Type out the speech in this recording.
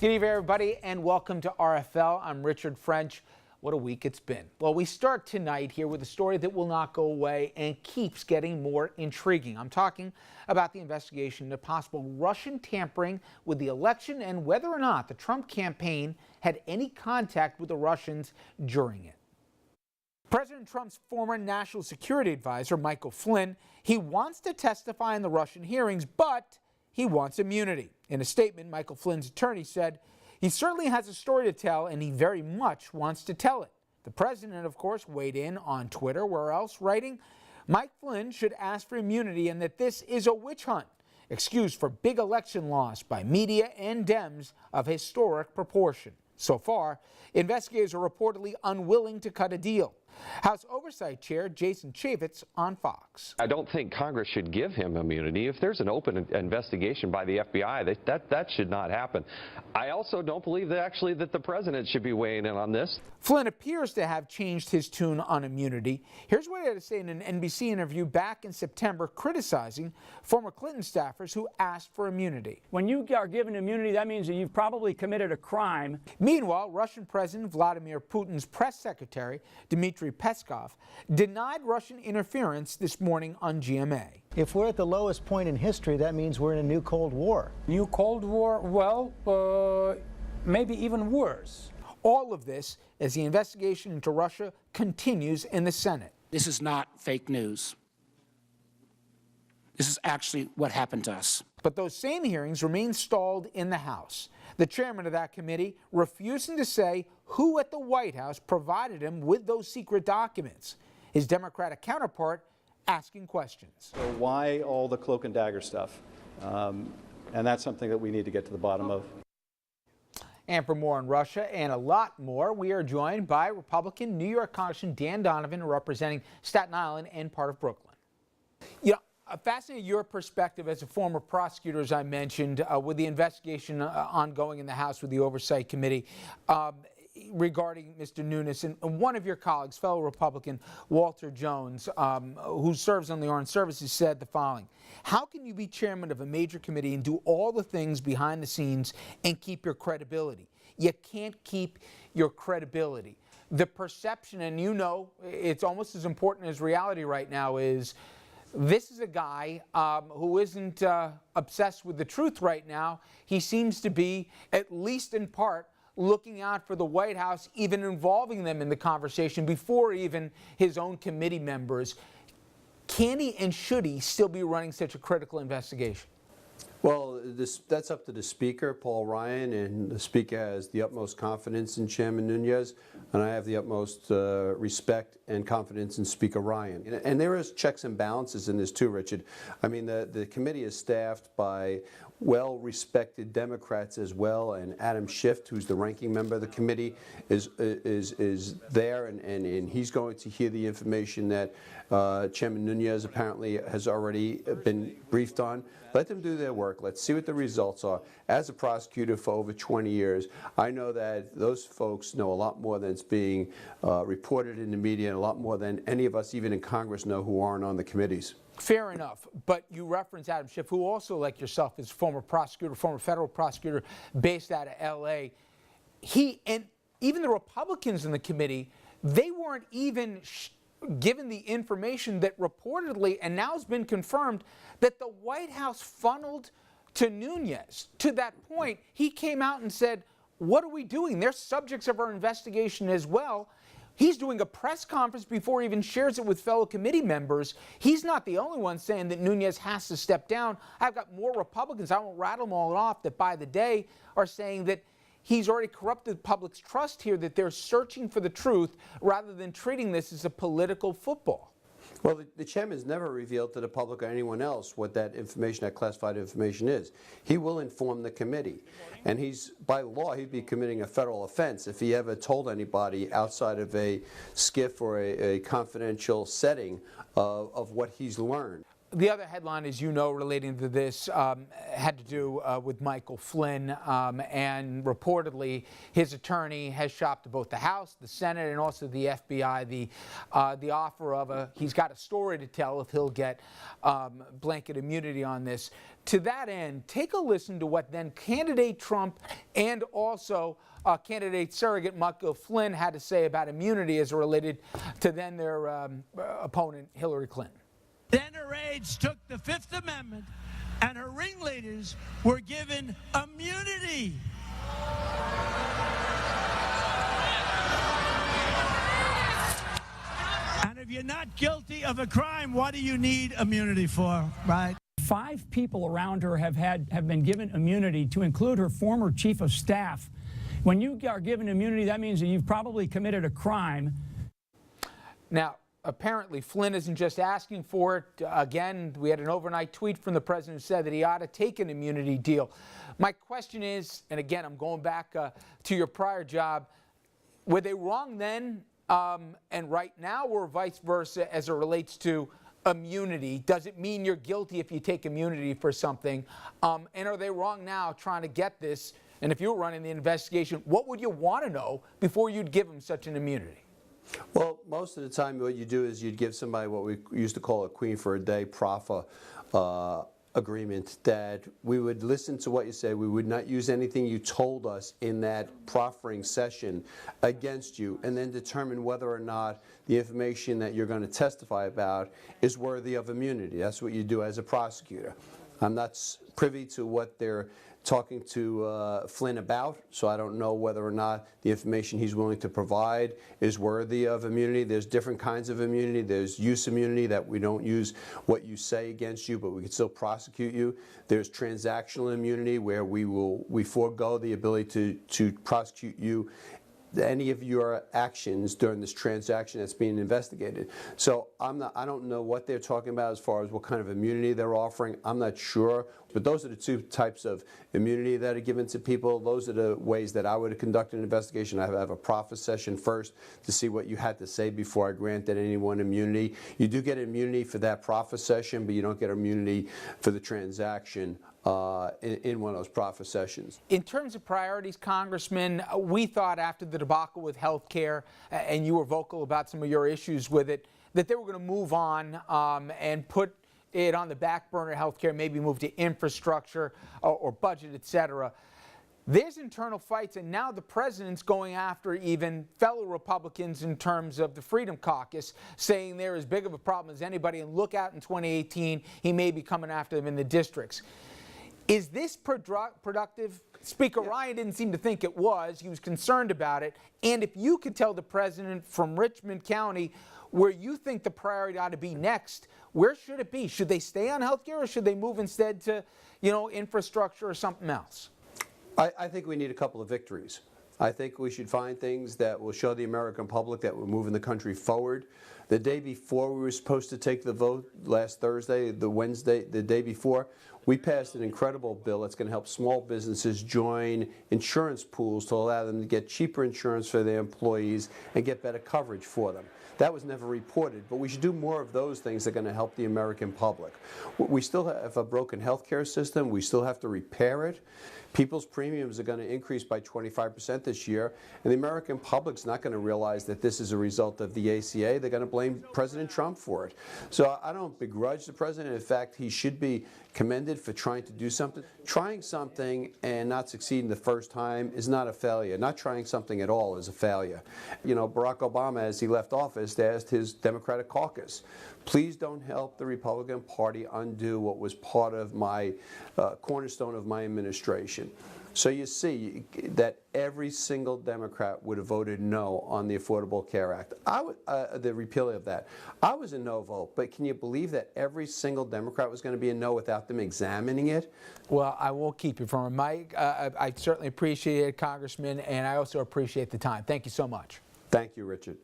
Good evening, everybody, and welcome to RFL. I'm Richard French. What a week it's been. Well, we start tonight here with a story that will not go away and keeps getting more intriguing. I'm talking about the investigation into possible Russian tampering with the election and whether or not the Trump campaign had any contact with the Russians during it. President Trump's former national security advisor, Michael Flynn, he wants to testify in the Russian hearings, but he wants immunity. In a statement, Michael Flynn's attorney said he certainly has a story to tell and he very much wants to tell it. The president, of course, weighed in on Twitter, where else, writing, Mike Flynn should ask for immunity and that this is a witch hunt, excuse for big election loss by media and Dems of historic proportion. So far, investigators are reportedly unwilling to cut a deal. House Oversight Chair Jason Chaffetz on Fox. I don't think Congress should give him immunity. If there's an open investigation by the FBI, that should not happen. I also don't believe that the president should be weighing in on this. Flynn appears to have changed his tune on immunity. Here's what he had to say in an NBC interview back in September, criticizing former Clinton staffers who asked for immunity. When you are given immunity, that means that you've probably committed a crime. Meanwhile, Russian President Vladimir Putin's press secretary, Dmitry Peskov, denied Russian interference this morning on GMA. If we're at the lowest point in history, that means we're in a new Cold War. New Cold War? Well, maybe even worse. All of this as the investigation into Russia continues in the Senate. This is not fake news. This is actually what happened to us. But those same hearings remain stalled in the House. The chairman of that committee refusing to say who at the White House provided him with those secret documents. His Democratic counterpart asking questions. So why all the cloak and dagger stuff? And that's something that we need to get to the bottom of. And for more on Russia and a lot more, we are joined by Republican New York Congressman Dan Donovan, representing Staten Island and part of Brooklyn. You know, fascinating your perspective as a former prosecutor, as I mentioned, with the investigation ongoing in the House with the Oversight Committee regarding Mr. Nunes, and one of your colleagues, fellow Republican Walter Jones, who serves on the Armed Services, said the following: how can you be chairman of a major committee and do all the things behind the scenes and keep your credibility? You can't keep your credibility. The perception, and you know, it's almost as important as reality right now, is this is a guy who isn't obsessed with the truth right now. He seems to be, at least in part, looking out for the White House, even involving them in the conversation before even his own committee members. Can he and should he still be running such a critical investigation? Well, that's up to the Speaker, Paul Ryan, and the Speaker has the utmost confidence in Chairman Nunes, and I have the utmost respect and confidence in Speaker Ryan. And there is checks and balances in this too, Richard. I mean, the committee is staffed by well-respected Democrats as well, and Adam Schiff, who's the ranking member of the committee, is there, and he's going to hear the information that Chairman Nunes apparently has already been briefed on. Let them do their work. Let's see what the results are. As a prosecutor for over 20 years, I know that those folks know a lot more than it's being reported in the media, and a lot more than any of us, even in Congress, know who aren't on the committees. Fair enough, but you reference Adam Schiff, who also, like yourself, is former prosecutor, former federal prosecutor based out of L.A. He and even the Republicans in the committee, they weren't even given the information that reportedly, and now has been confirmed, that the White House funneled to Nunes. To that point, he came out and said, what are we doing? They're subjects of our investigation as well. He's doing a press conference before he even shares it with fellow committee members. He's not the only one saying that Nunes has to step down. I've got more Republicans, I won't rattle them all off, that by the day are saying that he's already corrupted the public's trust here, that they're searching for the truth rather than treating this as a political football. Well, the chairman's never revealed to the public or anyone else what that information, that classified information is. He will inform the committee. And by law, he'd be committing a federal offense if he ever told anybody outside of a SCIF or a confidential setting of what he's learned. The other headline, as you know, relating to this had to do with Michael Flynn, and reportedly his attorney has shopped to both the House, the Senate, and also the FBI the offer of he's got a story to tell if he'll get blanket immunity on this. To that end, take a listen to what then candidate Trump and also candidate surrogate Michael Flynn had to say about immunity as it related to then their opponent Hillary Clinton. Then her aides took the Fifth Amendment and her ringleaders were given immunity. And if you're not guilty of a crime, what do you need immunity for, right? 5 people around her have been given immunity, to include her former chief of staff. When you are given immunity, that means that you've probably committed a crime. Now, apparently, Flynn isn't just asking for it. Again, we had an overnight tweet from the president who said that he ought to take an immunity deal. My question is, and again, I'm going back to your prior job, were they wrong then and right now, or vice versa as it relates to immunity? Does it mean you're guilty if you take immunity for something? And are they wrong now trying to get this? And if you were running the investigation, what would you want to know before you'd give them such an immunity? Well, most of the time what you do is you'd give somebody what we used to call a queen for a day proffer agreement, that we would listen to what you say. We would not use anything you told us in that proffering session against you, and then determine whether or not the information that you're going to testify about is worthy of immunity. That's what you do as a prosecutor. I'm not privy to what they're talking to Flynn about, so I don't know whether or not the information he's willing to provide is worthy of immunity. There's different kinds of immunity. There's use immunity, that we don't use what you say against you, but we can still prosecute you. There's transactional immunity, where we forego the ability to prosecute you, any of your actions during this transaction that's being investigated. So I don't know what they're talking about as far as what kind of immunity they're offering. I'm not sure, but those are the 2 types of immunity that are given to people. Those are the ways that I would conduct an investigation. I have a proffer session first to see what you had to say before I granted anyone immunity. You do get immunity for that proffer session, but you don't get immunity for the transaction in one of those proffer sessions. In terms of priorities, Congressman, we thought after the debacle with health care, and you were vocal about some of your issues with it, that they were going to move on and put it on the back burner, health care, maybe move to infrastructure or budget, etc. There's internal fights, and now the president's going after even fellow Republicans in terms of the Freedom Caucus, saying they're as big of a problem as anybody, and look out in 2018, he may be coming after them in the districts. Is this productive? Speaker Ryan didn't seem to think it was. He was concerned about it. And if you could tell the president from Richmond County where you think the priority ought to be next, where should it be? Should they stay on health care, or should they move instead to, infrastructure or something else? I think we need a couple of victories. I think we should find things that will show the American public that we're moving the country forward. The day before we were supposed to take the vote, last Thursday, the day before, we passed an incredible bill that's going to help small businesses join insurance pools to allow them to get cheaper insurance for their employees and get better coverage for them. That was never reported, but we should do more of those things that are going to help the American public. We still have a broken healthcare system. We still have to repair it. People's premiums are going to increase by 25% this year, and the American public's not going to realize that this is a result of the ACA. They're going to blame President Trump for it. So I don't begrudge the president. In fact, he should be commended for trying to do something. Trying something and not succeeding the first time is not a failure. Not trying something at all is a failure. Barack Obama, as he left office, asked his Democratic caucus, please don't help the Republican Party undo what was part of my cornerstone of my administration. So you see that every single Democrat would have voted no on the Affordable Care Act. The repeal of that. I was a no vote, but can you believe that every single Democrat was going to be a no without them examining it? Well, I won't keep you from it, Mike. I certainly appreciate it, Congressman, and I also appreciate the time. Thank you so much. Thank you, Richard.